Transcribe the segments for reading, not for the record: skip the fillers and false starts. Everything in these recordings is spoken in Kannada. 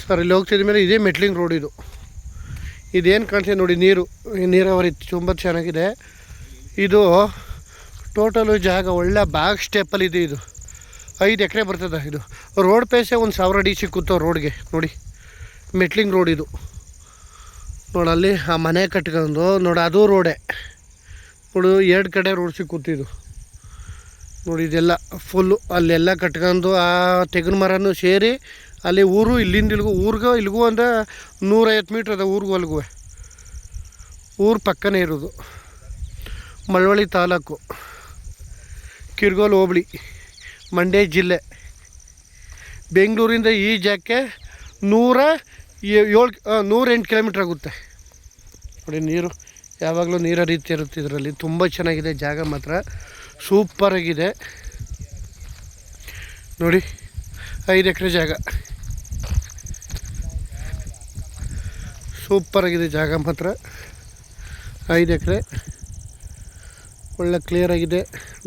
ಸರ್ ಇಲ್ಲಿ ಹೋಗ್ತಿದ್ದ ಮೇಲೆ ಇದೇ ಮೆಟ್ಲಿಂಗ್ ರೋಡ್ ಇದೇನು ಕಾಣ್ತಿದೆ ನೋಡಿ, ನೀರಾವರಿ ತುಂಬ ಚೆನ್ನಾಗಿದೆ. ಇದು ಟೋಟಲು ಜಾಗ ಒಳ್ಳೆ ಬ್ಯಾಕ್ ಸ್ಟೆಪ್ಪಲ್ಲಿದೆ. ಇದು 5 ಎಕರೆ ಬರ್ತದೆ. ಇದು ರೋಡ್ ಪೇಸೆ 1000 ಅಡಿ ಸಿಕ್ಕುತ್ತೋ ರೋಡ್ಗೆ ನೋಡಿ. ಮೆಟ್ಲಿಂಗ್ ರೋಡ್ ಇದು ನೋಡಿ. ಅಲ್ಲಿ ಆ ಮನೆ ಕಟ್ಕೊಂಡು ನೋಡಿ, ಅದು ರೋಡೇ ನೋಡು. 2 ಕಡೆ ರೋಡ್ ಸಿಕ್ಕುತ್ತಿದ್ದು ನೋಡಿ. ಇದೆಲ್ಲ ಫುಲ್ಲು ಅಲ್ಲೆಲ್ಲ ಕಟ್ಕೊಂಡು ಆ ತೆಂಗಿನ ಮರನೂ ಸೇರಿ ಅಲ್ಲಿ ಊರು ಇಲ್ಲಿಂದ ಇಲ್ಲಿಗೂ ಅಂದರೆ 150 ಮೀಟ್ರ್ ಅದ ಊರಿಗೂ ಅಲ್ಲಿಗೂ. ಊರು ಪಕ್ಕನೇ ಇರೋದು. ಮಳವಳ್ಳಿ ತಾಲೂಕು, ಕಿರ್ಗೋಲ್ ಹೋಬಳಿ, ಮಂಡ್ಯ ಜಿಲ್ಲೆ. ಬೆಂಗಳೂರಿಂದ ಈ ಜಾಗಕ್ಕೆ 108 ಕಿಲೋಮೀಟ್ರ್ ಆಗುತ್ತೆ ನೋಡಿ. ನೀರು ಯಾವಾಗಲೂ ನೀರು ಹರಿಯುತ್ತೆ ಇರುತ್ತೆ ಇದರಲ್ಲಿ. ತುಂಬ ಚೆನ್ನಾಗಿದೆ ಜಾಗ, ಮಾತ್ರ ಸೂಪರಾಗಿದೆ ನೋಡಿ. 5 ಎಕರೆ ಜಾಗ, ಸೂಪರಾಗಿದೆ ಜಾಗ ಮಾತ್ರ. 5 ಎಕರೆ ಒಳ್ಳೆ ಕ್ಲಿಯರಾಗಿದೆ.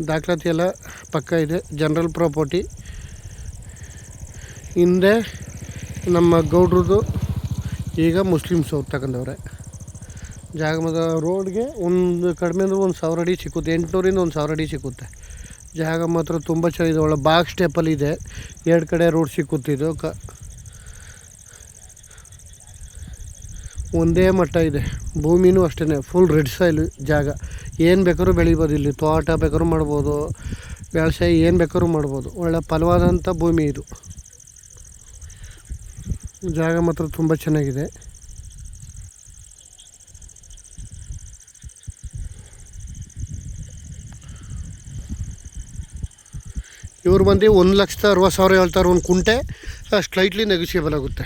ದಾಖಲಾತಿ ಎಲ್ಲ ಪಕ್ಕ ಇದೆ. General property. ಹಿಂದೆ ನಮ್ಮ ಗೌಡ್ರದ್ದು, ಈಗ ಮುಸ್ಲಿಮ್ಸ್ ಅವ್ರು ತಗೊಂಡವ್ರೆ ಜಾಗ. ಮತ್ತು ರೋಡ್ಗೆ ಒಂದು ಕಡಿಮೆ ಅಂದರೆ 1000 ಅಡಿ ಸಿಕ್ಕುತ್ತೆ. 800ರಿಂದ 1000 ಅಡಿ ಸಿಕ್ಕುತ್ತೆ. ಜಾಗ ಮಾತ್ರ ತುಂಬ ಚೆನ್ನಾಗಿದೆ. ಒಳ್ಳೆ ಬಾಕ್ಸ್ ಸ್ಟೆಪ್ಪಲ್ಲಿದೆ. 2 ಕಡೆ ರೋಡ್ ಸಿಕ್ಕುತ್ತಿದ್ದು ಒಂದೇ ಮಟ್ಟ ಇದೆ. ಭೂಮಿನೂ ಅಷ್ಟೇ ಫುಲ್ ರೆಡ್ ಸಾಯಿಲ್ ಜಾಗ. ಏನು ಬೇಕಾದ್ರೂ ಬೆಳಿಬೋದು ಇಲ್ಲಿ. ತೋಟ ಬೇಕಾದ್ರೂ ಮಾಡ್ಬೋದು, ವ್ಯವಸಾಯ ಏನು ಬೇಕಾದ್ರೂ ಮಾಡ್ಬೋದು. ಒಳ್ಳೆ ಫಲವಾದಂಥ ಭೂಮಿ ಇದು. ಜಾಗ ಮಾತ್ರ ತುಂಬ ಚೆನ್ನಾಗಿದೆ. ಇವ್ರು ಬಂದು 1,60,000 ಹೇಳ್ತಾರೆ ಒಂದು ಕುಂಟೆ. ಸ್ಲೈಟ್ಲಿ ನೆಗೋಷಿಯಬಲ್ ಆಗುತ್ತೆ.